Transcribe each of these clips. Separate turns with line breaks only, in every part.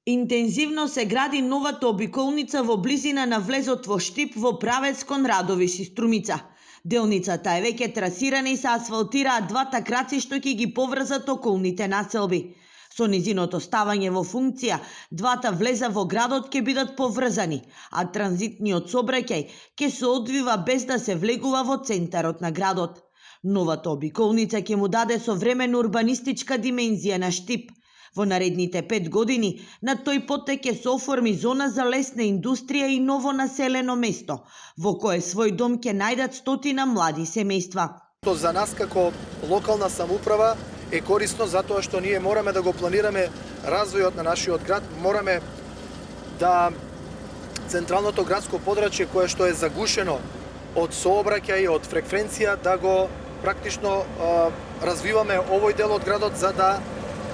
Интензивно се гради новата обиколница во близина на влезот во Штип во правец кон Радовиш и Струмица. Делницата е веќе трасирана и се асфалтираат двата краци што ќе ги поврзат околните населби. Со низиното ставање во функција, двата влеза во градот ќе бидат поврзани, а транзитниот сообраќај ќе се одвива без да се влегува во центарот на градот. Новата обиколница ќе му даде современа урбанистичка димензија на Штип. Во наредните 5 години на тој потек ќе се оформи зона за лесна индустрија и ново населено место, во кое свој дом ќе најдат стотина млади семејства.
За нас како локална самоуправа е корисно затоа што ние мораме да го планираме развојот на нашиот град, мораме да централното градско подрачје кое што е загушено од сообраќај, од фреквенција, да го практично развиваме овој дел од градот за да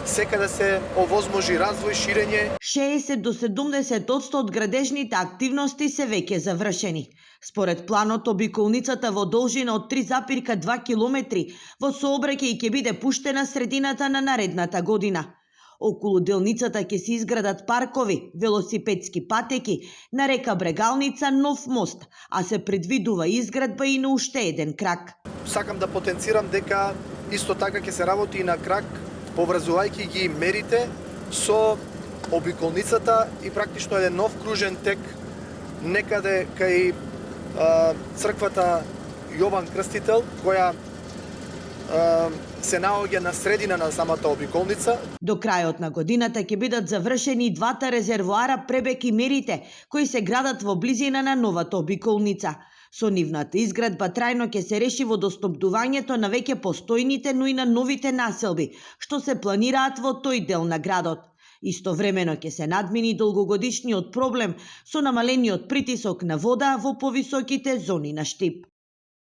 секаде се овозможи развој, ширење.
60 до 70% од градежните активности се веќе завршени. Според планот, обиколницата во должина од 3,2 километри во сообраќај ќе биде пуштена средината на наредната година. Околу делницата ќе се изградат паркови, велосипедски патеки, на река Брегалница нов мост, а се предвидува изградба и на уште еден крак.
Сакам да потенцирам дека исто така ќе се работи и на крак, поврзувајќи ги мерите со обиколницата и практично еден нов кружен тек некаде кај црквата Јован Крстител, која се наоѓа на средина на самата обиколница.
До крајот на годината ќе бидат завршени двата резервоара Пребек и Мерите, кои се градат во близина на новата обиколница. Со нивната изградба трајно ќе се реши водоснабдувањето на веќе постојните, но и на новите населби, што се планираат во тој дел на градот. Истовремено ќе се надмини долгогодишниот проблем со намалениот притисок на вода во повисоките зони на Штип.